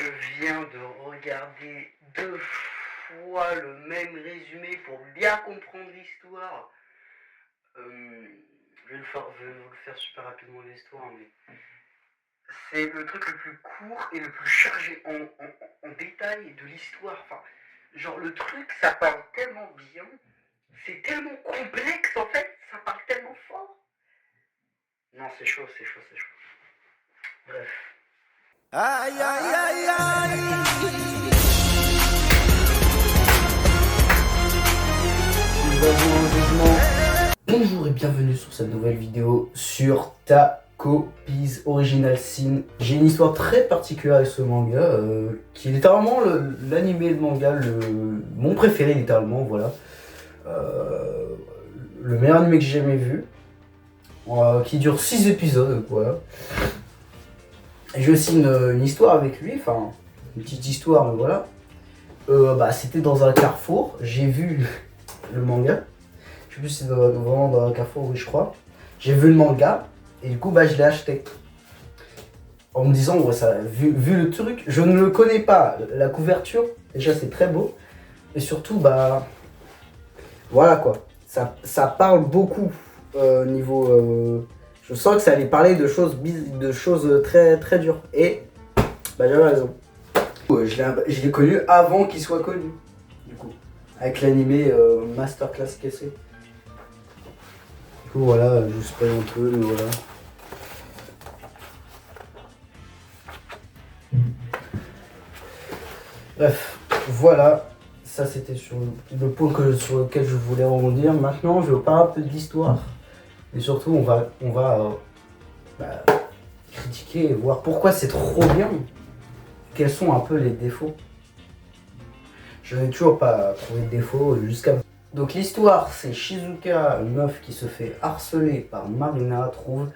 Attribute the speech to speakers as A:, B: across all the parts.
A: Je viens de regarder 2 fois le même résumé pour bien comprendre l'histoire. Je vais vous le faire super rapidement l'histoire, mais c'est le truc le plus court et le plus chargé en détail de l'histoire. Enfin, genre le truc, ça parle tellement bien, c'est tellement complexe en fait, ça parle tellement fort. Non, c'est chaud, c'est chaud, c'est chaud. Bref.
B: Aïe, aïe, aïe, aïe.
A: Nous avons un jugement. Bonjour et bienvenue sur cette nouvelle vidéo sur Tacopies Original Sin. J'ai une histoire très particulière avec ce manga, qui est littéralement l'animé, le manga, mon préféré littéralement, voilà. Le meilleur animé que j'ai jamais vu, qui dure 6 épisodes, voilà. J'ai aussi une histoire avec lui, enfin une petite histoire, mais voilà. C'était dans un carrefour, j'ai vu le manga. Je sais plus si c'est vraiment dans un carrefour, oui je crois. J'ai vu le manga et du coup je l'ai acheté. En me disant, ouais, vu le truc, je ne le connais pas. La couverture, déjà c'est très beau. Et surtout, voilà quoi. Ça parle beaucoup niveau... je sens que ça allait parler de choses très très dures. Et j'avais raison. Je l'ai connu avant qu'il soit connu. Du coup, avec l'animé Masterclass Kessé. Du coup voilà, je spoil un peu, mais voilà. Bref, voilà. Ça c'était sur le point sur lequel je voulais rebondir. Maintenant, je vais vous parler un peu de l'histoire. Et surtout, on va critiquer et voir pourquoi c'est trop bien. Quels sont un peu les défauts. Je n'ai toujours pas trouvé de défaut jusqu'à... Donc l'histoire, c'est Shizuka, une meuf qui se fait harceler par Marina, trouve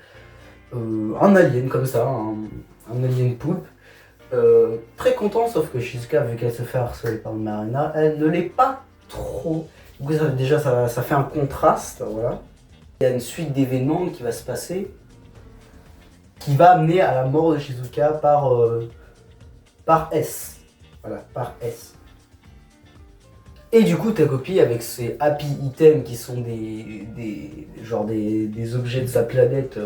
A: un alien comme ça, un alien poulpe. Très content, sauf que Shizuka, vu qu'elle se fait harceler par Marina, elle ne l'est pas trop. Du coup, déjà, ça fait un contraste, voilà. Il y a une suite d'événements qui va se passer, qui va amener à la mort de Shizuka par S. Voilà, par S. Et du coup, ta copie avec ses happy items qui sont des objets de sa planète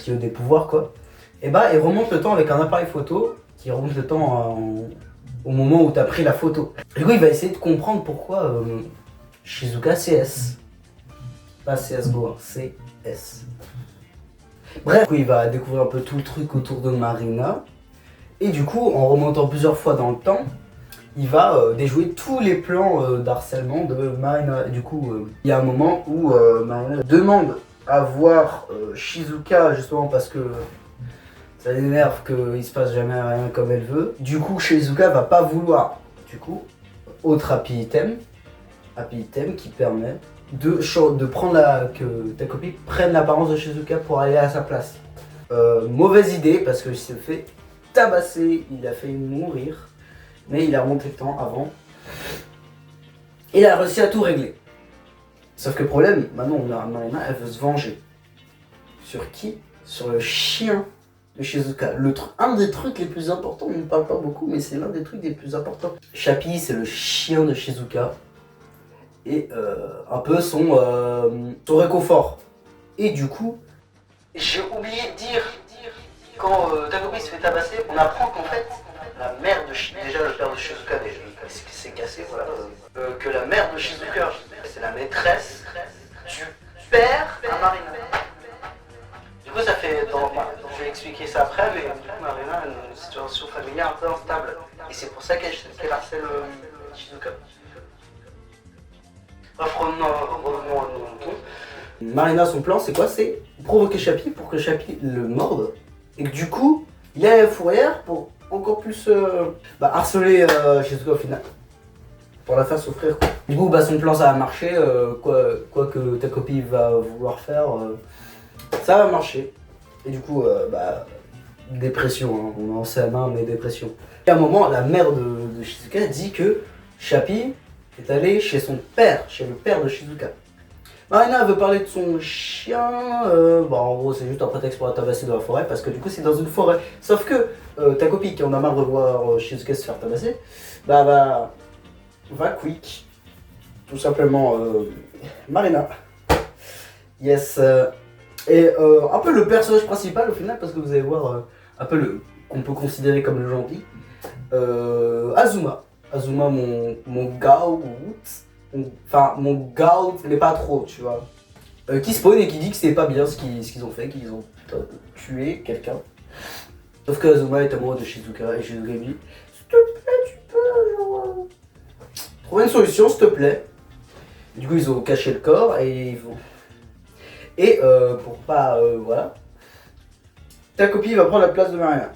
A: qui ont des pouvoirs quoi. Et elle remonte le temps avec un appareil photo qui remonte le temps au moment où tu as pris la photo. Du coup, il va essayer de comprendre pourquoi Shizuka CS. Pas CSGO, hein, CS. Bref, du coup, il va découvrir un peu tout le truc autour de Marina. Et du coup, en remontant plusieurs fois dans le temps, il va déjouer tous les plans d'harcèlement de Marina. Du coup, il y a un moment où Marina demande à voir Shizuka, justement parce que ça l'énerve qu'il se passe jamais rien comme elle veut. Du coup, Shizuka va pas vouloir. Du coup, autre happy item qui permet de prendre que ta copine prenne l'apparence de Shizuka pour aller à sa place. Mauvaise idée parce qu'il se fait tabasser, il a failli mourir. Mais il a remonté le temps avant. Et il a réussi à tout régler. Sauf que le problème, maintenant Marina, elle veut se venger. Sur qui? Sur le chien de Shizuka. Un des trucs les plus importants, on ne parle pas beaucoup, mais c'est l'un des trucs les plus importants. Chappie, c'est le chien de Shizuka. Et un peu son réconfort. Et du coup, j'ai oublié de dire, quand Takopi se fait tabasser, on apprend qu'en fait, la mère de Shizuka, déjà le père de Shizuka s'est cassé, voilà, que la mère de Shizuka, c'est la maîtresse du père à Marina. Du coup, ça fait, je vais expliquer ça après, mais du coup, Marina a une situation familiale un peu instable. Et c'est pour ça qu'elle harcèle Shizuka. Revenons à nos moutons. Marina, son plan, c'est quoi? C'est provoquer Chappie pour que Chappie le morde. Et que du coup, il a la fourrière pour encore plus harceler Shizuka au final. Pour la faire souffrir quoi. Du coup son plan ça va marcher, quoi que ta copine va vouloir faire, ça va marcher. Et du coup dépression, hein. On en sait à main mais dépression. Et à un moment la mère de Shizuka dit que Chappie est allé chez son père, chez le père de Shizuka. Marina veut parler de son chien. Bon, en gros, c'est juste un prétexte pour la tabasser dans la forêt parce que du coup, c'est dans une forêt. Sauf que ta copine qui en a marre de voir Shizuka se faire tabasser, va quick. Tout simplement, Marina. Yes. Et un peu le personnage principal au final, parce que vous allez voir un peu le qu'on peut considérer comme le gentil. Azuma. Azuma, mon gout. Enfin, mon gout, mais pas trop, tu vois. Qui spawn et qui dit que c'est pas bien ce qu'ils ont fait, qu'ils ont tué quelqu'un. Sauf que Azuma est amoureux de Shizuka et Shizuka lui dit s'il te plaît, tu peux genre, trouver une solution, s'il te plaît. Du coup, ils ont caché le corps et ils vont. Et pour pas. Voilà. Ta copine va prendre la place de Marina.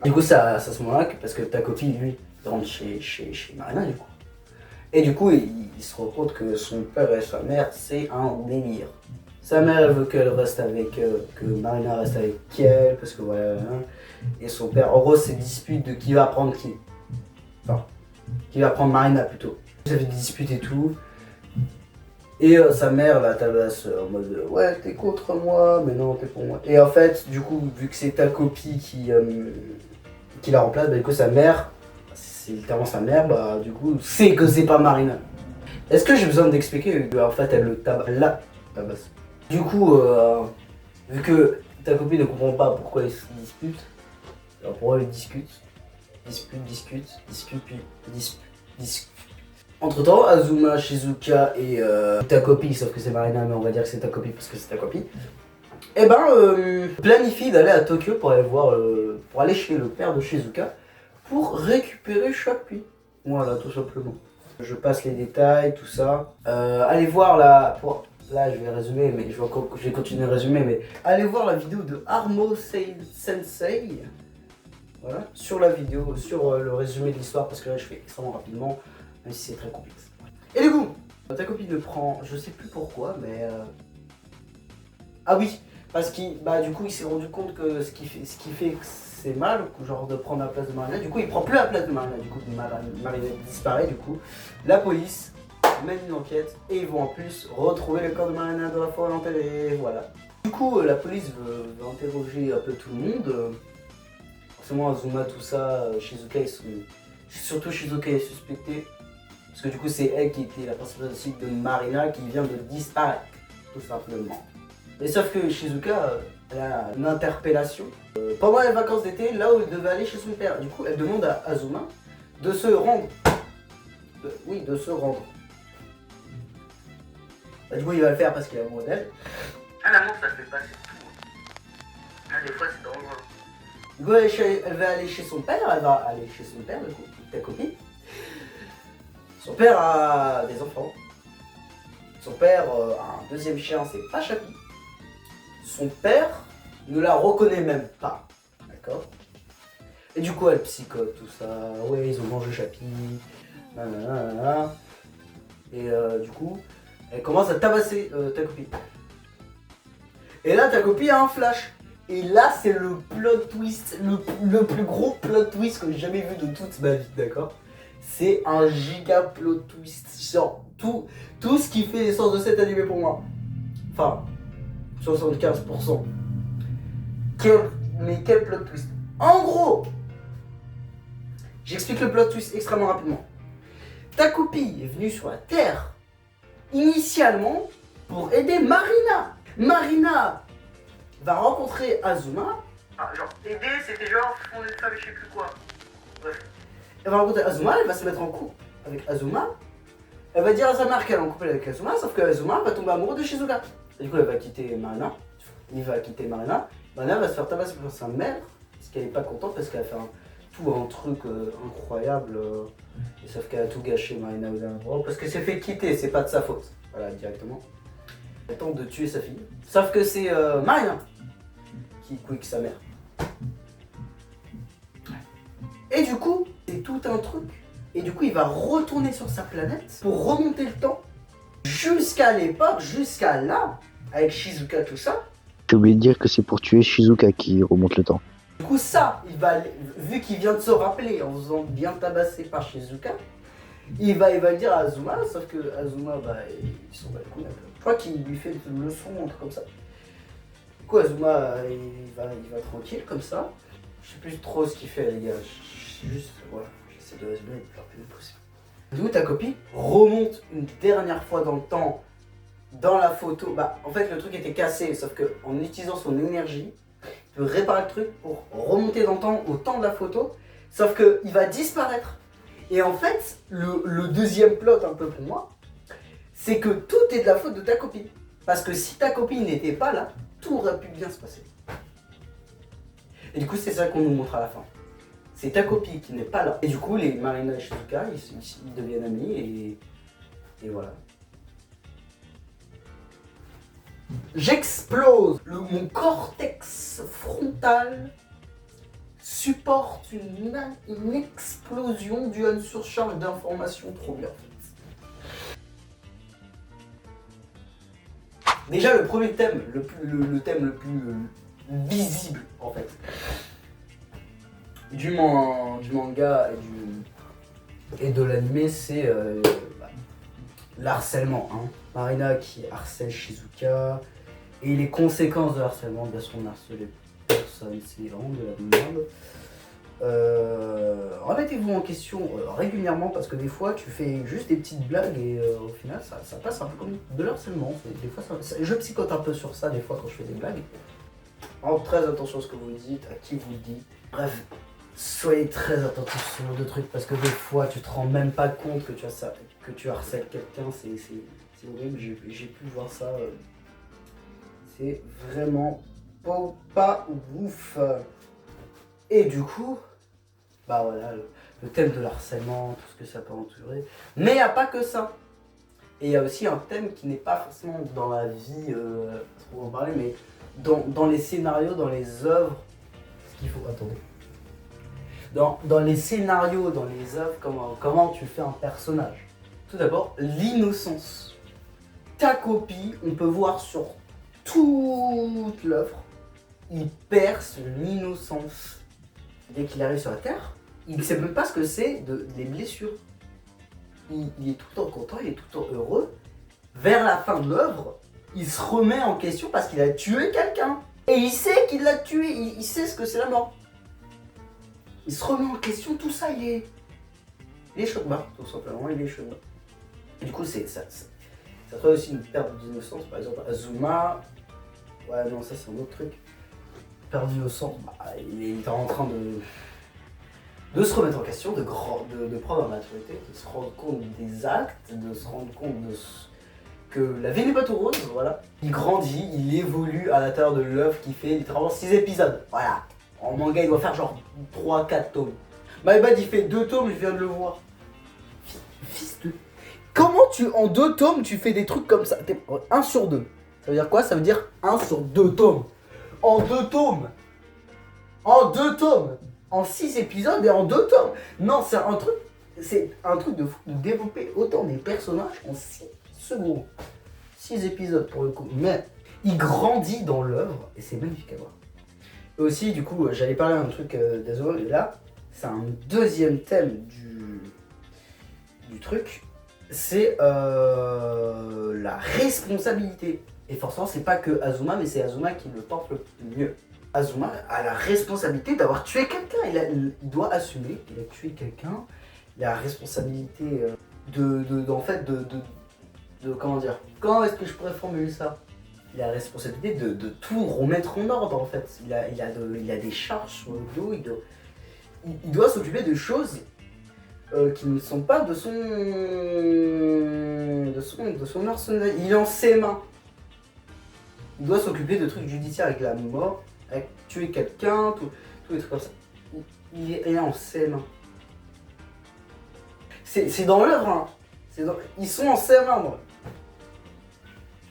A: Du coup, c'est à ce moment-là, parce que ta copine, lui, rentre chez Marina, du coup. Et du coup, il se rend compte que son père et sa mère, c'est un délire. Sa mère, elle veut qu'elle reste avec. Que Marina reste avec elle, parce que voilà. Hein. Et son père, en gros, c'est dispute de qui va prendre qui. Enfin, qui va prendre Marina plutôt. Ils avaient des disputes et tout. Et sa mère la tabasse en mode ouais, t'es contre moi, mais non, t'es pour moi. Et en fait, du coup, vu que c'est ta copie qui la remplace, bah, du coup, sa mère, c'est littéralement sa mère, bah, du coup, c'est que c'est pas Marina. Est-ce que j'ai besoin d'expliquer qu'en fait, elle la tabasse. Du coup, vu que ta copine ne comprend pas pourquoi ils se disputent, alors pourquoi ils discutent, discutent. Entre temps, Azuma, Shizuka et ta copine, sauf que c'est Marina, mais on va dire que c'est ta copine parce que c'est ta copine, et planifie d'aller à Tokyo pour aller voir, pour aller chez le père de Shizuka pour récupérer Shopee. Voilà, tout simplement. Je passe les détails, tout ça. Allez voir là, je vais résumer, mais je vais continuer à résumer, mais allez voir la vidéo de Armo Sensei. Voilà, sur la vidéo, sur le résumé de l'histoire, parce que là je fais extrêmement rapidement. Même si c'est très complexe. Et du coup, ta copine le prend, je sais plus pourquoi, mais ah oui, parce qu'il, du coup, il s'est rendu compte que ce qui fait que c'est mal, genre de prendre la place de Marina. Du coup, il prend plus la place de Marina. Du coup, Marina disparaît. Du coup, la police mène une enquête et ils vont en plus retrouver le corps de Marina dans la forêt enterrée. Voilà. Du coup, la police veut interroger un peu tout le monde. Forcément, Azuma, tout ça, Shizuka, surtout Shizuka est suspecté. Parce que du coup, c'est elle qui était la principale cible de Marina qui vient de disparaître, tout simplement. Mais sauf que Shizuka, elle a une interpellation. Pendant les vacances d'été, là où elle devait aller chez son père. Du coup, elle demande à Azuma de se rendre. De se rendre. Du coup, il va le faire parce qu'il est amoureux d'elle. Ah, l'amour, ça fait passer tout. Ah, des fois, c'est dangereux. Du coup, elle va aller chez son père, du coup, ta copine. Son père a des enfants. Son père a un deuxième chien, c'est pas Chapi. Son père ne la reconnaît même pas. D'accord. Et du coup, elle psychote, tout ça. Ouais, ils ont mangé Chapi. Nanana. Et du coup, elle commence à tabasser ta copine. Et là, ta copine a un flash. Et là, c'est le plot twist, le plus gros plot twist que j'ai jamais vu de toute ma vie, d'accord. C'est un giga plot twist. Genre, tout ce qui fait l'essence de cet animé pour moi. Enfin, 75%. Mais quel plot twist. En gros, j'explique le plot twist extrêmement rapidement. Ta copine est venue sur la Terre, initialement, pour aider Marina. Marina va rencontrer Azuma. Ah, genre, aider, c'était genre fonder une femme et je sais plus quoi. Bref. Elle va rencontrer Azuma, elle va se mettre en couple avec Azuma. Elle va dire à sa mère qu'elle est en couple avec Azuma, sauf que Azuma va tomber amoureux de Shizuka. Et du coup, elle va quitter Marina. Il va quitter Marina. Marina va se faire tabasser par sa mère, parce qu'elle est pas contente, parce qu'elle a fait un truc incroyable. Et sauf qu'elle a tout gâché, Marina, aux endroits. Parce que c'est fait quitter, c'est pas de sa faute. Voilà, directement. Elle tente de tuer sa fille. Sauf que c'est Marina qui quick sa mère. Et du coup, c'est tout un truc. Et du coup, il va retourner sur sa planète pour remonter le temps jusqu'à l'époque, jusqu'à là, avec Shizuka, tout ça.
C: J'ai oublié de dire que c'est pour tuer Shizuka qui remonte le temps.
A: Du coup, ça, vu qu'il vient de se rappeler en faisant bien tabasser par Shizuka, il va le dire à Azuma, sauf que Azuma, il s'en bat le coup un peu. Je crois qu'il lui fait une leçon, un truc comme ça. Du coup, Azuma, il va tranquille comme ça. Je sais plus trop ce qu'il fait, les gars. Je sais juste, voilà, j'essaie de résumer le plus rapidement possible. Du coup, ta copie remonte une dernière fois dans le temps, dans la photo. Bah, en fait, le truc était cassé, sauf qu'en utilisant son énergie, il peut réparer le truc pour remonter dans le temps, au temps de la photo, sauf qu'il va disparaître. Et en fait, le deuxième plot, un peu pour moi, c'est que tout est de la faute de ta copine. Parce que si ta copine n'était pas là, tout aurait pu bien se passer. Et du coup, c'est ça qu'on nous montre à la fin. C'est ta copine qui n'est pas là. Et du coup, les Marina et Shizuka, ils deviennent amis et voilà. J'explose. Mon cortex frontal supporte une explosion due à une surcharge d'informations trop bien. Déjà, le premier thème, le thème le plus visible en fait du manga et de l'anime, c'est l'harcèlement. Hein. Marina qui harcèle Shizuka et les conséquences de harcèlement. Bien sûr, on harcèle les personnes, c'est vraiment de la merde. Remettez-vous en question régulièrement parce que des fois tu fais juste des petites blagues et au final ça passe un peu comme de l'harcèlement. Des fois, je psychote un peu sur ça des fois quand je fais des blagues. Alors, très attention à ce que vous dites, à qui vous le dites. Bref, soyez très attentifs sur ce genre de trucs parce que des fois tu te rends même pas compte que tu harcèles quelqu'un. C'est horrible, j'ai pu voir ça. C'est vraiment pas ouf. Et du coup, bah voilà, le thème de l'harcèlement, tout ce que ça peut entourer. Mais il n'y a pas que ça. Et il y a aussi un thème qui n'est pas forcément dans la vie, pour en parler, mais dans les scénarios, dans les œuvres. Ce qu'il faut, attendez. Dans les scénarios, dans les œuvres, comment tu fais un personnage. Tout d'abord, l'innocence. Ta copie, on peut voir sur toute l'œuvre, il perd son innocence. Dès qu'il arrive sur la Terre, il ne sait même pas ce que c'est les blessures. Il est tout le temps content, il est tout le temps heureux. Vers la fin de l'œuvre, il se remet en question parce qu'il a tué quelqu'un. Et il sait qu'il l'a tué, il sait ce que c'est la mort. Il se remet en question, tout ça, il est choc-bas, tout simplement, il est choc-bas. Et du coup, ça fait aussi une perte d'innocence. Par exemple, Azuma, ouais, non, ça c'est un autre truc. Perdu d'innocence, il est en train de se remettre en question, de prendre en maturité, de se rendre compte des actes, de se rendre compte que la vie n'est pas tout rose, voilà. Il grandit, il évolue à l'intérieur de l'œuvre qui fait littéralement 6 épisodes, voilà. En manga, il doit faire genre 3-4 tomes. My Bad, il fait 2 tomes, je viens de le voir. Fils de... Comment en 2 tomes, tu fais des trucs comme ça? 1 sur 2. Ça veut dire quoi? Ça veut dire 1 sur 2 tomes. En 2 tomes. En 2 tomes. En 6 épisodes et en 2 tomes. Non, c'est un truc de fou de développer autant des personnages en 6 secondes. 6 épisodes pour le coup. Mais il grandit dans l'œuvre et c'est magnifique à voir. Et aussi, du coup, j'allais parler d'un truc d'Azuma, et là, c'est un deuxième thème du truc. C'est la responsabilité. Et forcément, c'est pas que Azuma, mais c'est Azuma qui le porte le mieux. Azuma a la responsabilité d'avoir tué quelqu'un. Il doit assumer qu'il a tué quelqu'un. Il a la responsabilité comment dire? Comment est-ce que je pourrais formuler ça? Il a la responsabilité de tout remettre en ordre en fait. Il a des charges sur le dos. Il doit s'occuper de choses qui ne sont pas de son arsenal. Il est en ses mains. Il doit s'occuper de trucs judiciaires avec la mort, avec tuer quelqu'un, tous les trucs comme ça. Il est en ses mains. C'est dans l'œuvre, hein. Ils sont en ses membres.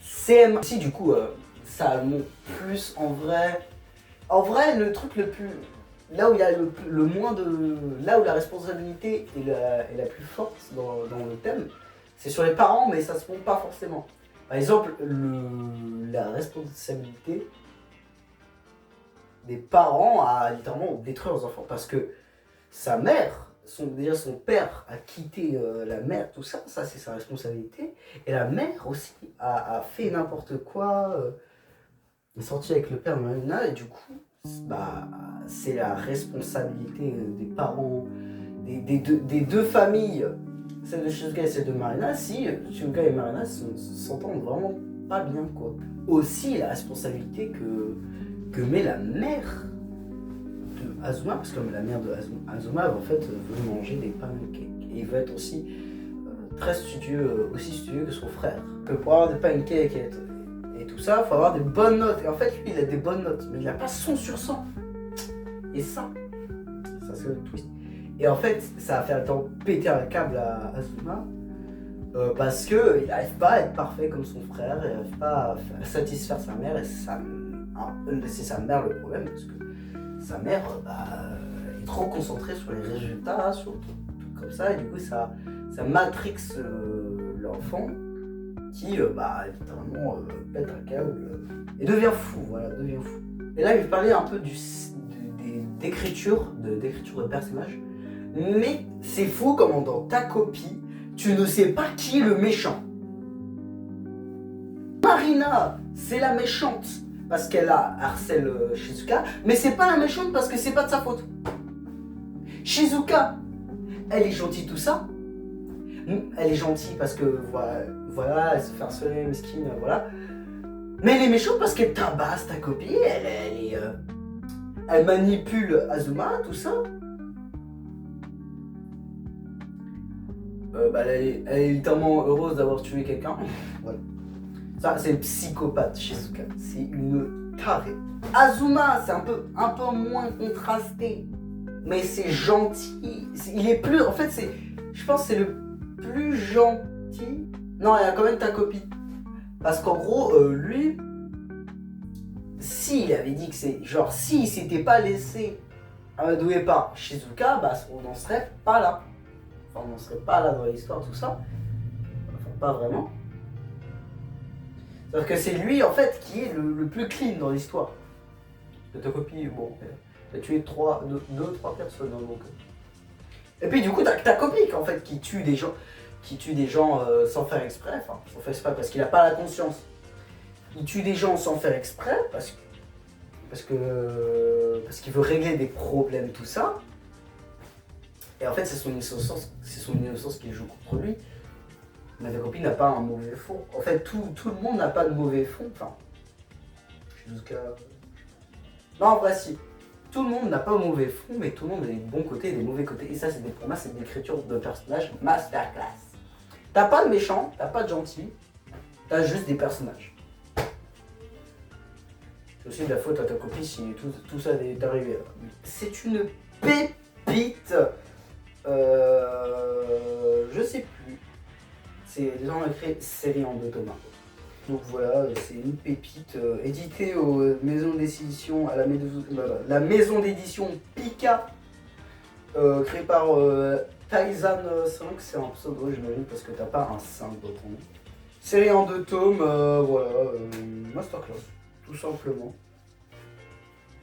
A: CM. Si du coup, ça monte plus en vrai. En vrai, le truc le plus. Là où il y a le moins de. Là où la responsabilité est la plus forte dans le thème, c'est sur les parents, mais ça se montre pas forcément. Par exemple, la responsabilité des parents à littéralement détruire leurs enfants. Parce que sa mère, déjà son père a quitté la mère, tout ça c'est sa responsabilité. Et la mère aussi a fait n'importe quoi, est sortie avec le père de Marina, et du coup, bah, c'est la responsabilité des parents, des deux familles, celle de Shizuka et celle de Marina, si Shizuka et Marina s'entendent vraiment pas bien, quoi. Aussi la responsabilité que met la mère de Azuma, parce que la mère de Azuma en fait veut manger des pancakes, et il veut être aussi très studieux, aussi studieux que son frère. Que pour avoir des pancakes et tout ça, il faut avoir des bonnes notes. Et en fait, lui, il a des bonnes notes, mais il n'a pas 100 sur 100. Et ça c'est le twist. Et en fait, ça a fait un temps péter un câble à Azuma, parce qu'il n'arrive pas à être parfait comme son frère, il n'arrive pas à satisfaire sa mère, et c'est sa mère le problème, parce que sa mère est trop concentrée sur les résultats, sur tout comme ça, et du coup ça matrixe l'enfant qui littéralement pète un câble et devient fou, devient fou. Et là il parlait un peu d'écriture de personnages, mais c'est fou comment dans ta copie tu ne sais pas qui est le méchant. Marina, c'est la méchante parce qu'elle harcèle Shizuka, mais c'est pas la méchante parce que c'est pas de sa faute. Shizuka, elle est gentille tout ça. Elle est gentille parce que voilà, elle se fait harceler, mesquine, voilà. Mais elle est méchante parce qu'elle tabasse ta copie, elle manipule Azuma, tout ça. Elle est littéralement heureuse d'avoir tué quelqu'un. Voilà. Ça, c'est une psychopathe, Shizuka. C'est une tarée. Azuma, c'est un peu moins contrasté. Mais c'est gentil. Il est plus... En fait, je pense que c'est le plus gentil. Non, il y a quand même ta copie. Parce qu'en gros, lui... S'il avait dit que c'est... Genre, s'il s'était pas laissé amadouer par Shizuka, on n'en serait pas là. Enfin, on n'en serait pas là dans l'histoire, tout ça. Enfin, pas vraiment. C'est-à-dire que c'est lui, en fait, qui est le plus clean dans l'histoire. De ta copie, bon, elle a tué 2-3 personnes, hein, donc. Et puis, du coup, t'as ta copie, en fait, qui tue des gens sans faire exprès. Enfin, sans faire exprès, parce qu'il n'a pas la conscience. Il tue des gens sans faire exprès, parce qu'il veut régler des problèmes, tout ça. Et en fait, c'est son innocence qui joue contre lui. Mais ta copine n'a pas un mauvais fond. En fait, tout le monde n'a pas de mauvais fond. Enfin, jusqu'à... Non, en vrai, si. Tout le monde n'a pas un mauvais fond, mais tout le monde a des bons côtés et des mauvais côtés. Et ça, pour moi, c'est une écriture de personnage masterclass. T'as pas de méchant, t'as pas de gentil, t'as juste des personnages. C'est aussi de la faute à ta copine si tout ça est arrivé. C'est une pépite. Je sais plus. Les gens ont écrit série en 2 tomes. Donc voilà, c'est une pépite éditée aux maisons d'édition, à la maison d'édition Pika, créée par Taizan 5, c'est un pseudo j'imagine parce que t'as pas un 5 dans ton nom. Série en 2 tomes, masterclass, tout simplement.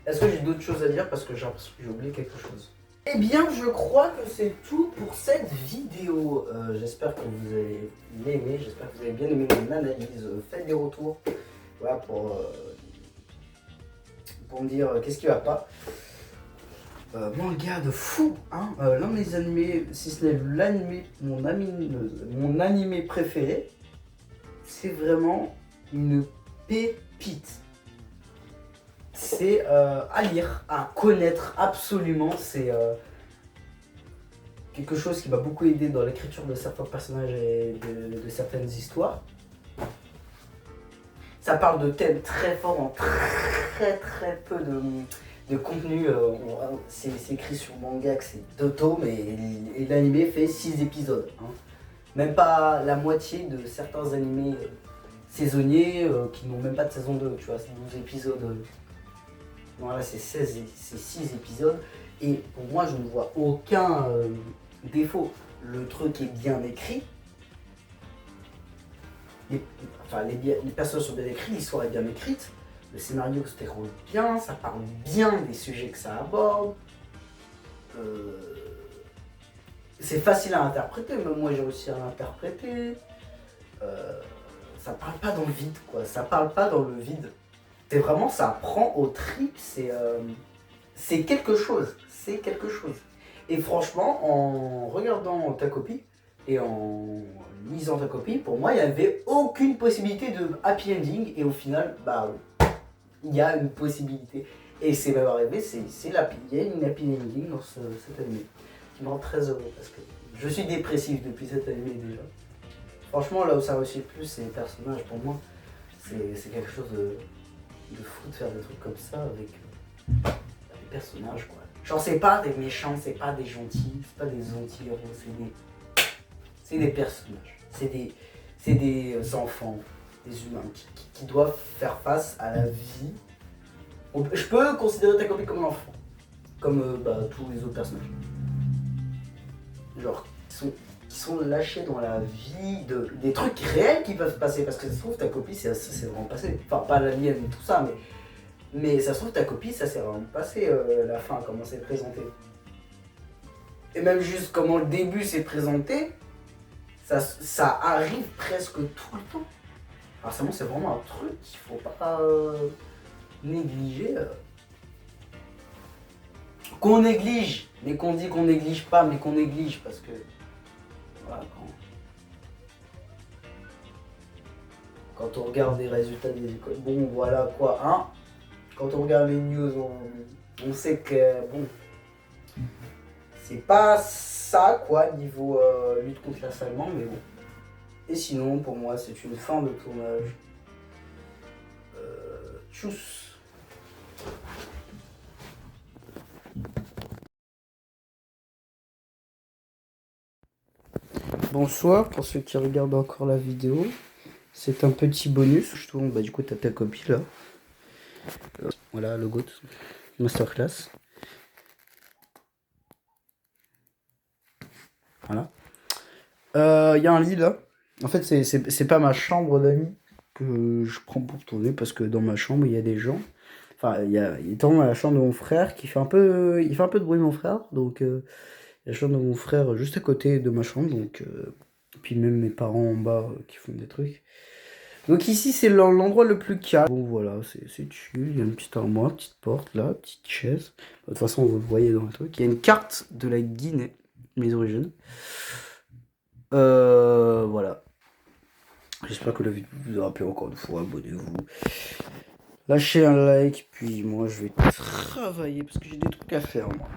A: Est-ce que j'ai d'autres choses à dire parce que j'ai l'impression que j'ai oublié quelque chose? Eh bien, je crois que c'est tout pour cette vidéo. J'espère que vous avez aimé, j'espère que vous avez bien aimé mon analyse. Faites des retours, voilà, pour me dire qu'est-ce qui va pas. Manga de fou, hein. L'un de mes animés, si ce n'est l'animé, mon animé préféré, c'est vraiment une pépite. C'est à lire, à connaître absolument. C'est quelque chose qui m'a beaucoup aidé dans l'écriture de certains personnages et de certaines histoires. Ça parle de thèmes très forts en très peu de contenu. C'est écrit sur manga que c'est 2 tomes et l'animé fait 6 épisodes. Hein. Même pas la moitié de certains animés saisonniers qui n'ont même pas de saison 2, tu vois, c'est 12 épisodes. Voilà, c'est 6 épisodes et pour moi je ne vois aucun défaut. Le truc est bien écrit, les personnages sont bien écrits, l'histoire est bien écrite, le scénario se déroule bien, ça parle bien des sujets que ça aborde. c'est facile à interpréter, même moi j'ai réussi à l'interpréter. Ça parle pas dans le vide, quoi. Ça parle pas dans le vide. C'est vraiment, ça prend au trip, c'est quelque chose. C'est quelque chose. Et franchement, en regardant ta copie et en lisant ta copie, pour moi, il n'y avait aucune possibilité de happy ending. Et au final, bah, il y a une possibilité. Et c'est même arrivé, il y a une happy ending dans cet animé. Qui me rend très heureux parce que je suis dépressif depuis cet animé déjà. Franchement, là où ça réussit le plus, c'est les personnages. Pour moi, c'est quelque chose de fou de faire des trucs comme ça avec des personnages, quoi. Genre, c'est pas des méchants, c'est pas des gentils, c'est pas des anti-héros, c'est des personnages. C'est des enfants, des humains qui doivent faire face à la vie. Je peux considérer ta copie comme un enfant, comme tous les autres personnages. Genre, qui sont lâchés dans la vie, des trucs réels qui peuvent se passer. Parce que ça se trouve, ta copie, ça s'est vraiment passé. Enfin, pas la mienne et tout ça, mais ça se trouve, ta copie, ça s'est vraiment passé, la fin, comment c'est présenté. Et même juste comment le début s'est présenté, ça arrive presque tout le temps. Alors, c'est vraiment un truc qu'il faut pas négliger. Qu'on néglige, mais qu'on dit qu'on néglige pas, mais qu'on néglige parce que voilà, quand on regarde les résultats des écoles, bon voilà quoi, hein. Quand on regarde les news, on sait que bon, c'est pas ça quoi niveau lutte contre l'harcèlement, mais bon. Et sinon pour moi c'est une fin de tournage. Tchuss. Bonsoir pour ceux qui regardent encore la vidéo. C'est un petit bonus. Je tourne, du coup t'as ta copie là. Voilà le GOAT Masterclass. Voilà. Il y a un lit là. En fait c'est pas ma chambre d'amis que je prends pour tourner parce que dans ma chambre il y a des gens. Enfin il est dans la chambre de mon frère qui fait un peu. Il fait un peu de bruit mon frère. Donc il y a la chambre de mon frère juste à côté de ma chambre. Donc puis même mes parents en bas qui font des trucs. Donc ici c'est l'endroit le plus calme. Bon voilà, c'est chill, il y a une petite armoire, petite porte là, petite chaise. De toute façon vous le voyez dans le truc. Il y a une carte de la Guinée, mes origines. Voilà. J'espère que la vidéo vous aura plu encore une fois, abonnez-vous. Lâchez un like, puis moi je vais travailler parce que j'ai des trucs à faire moi.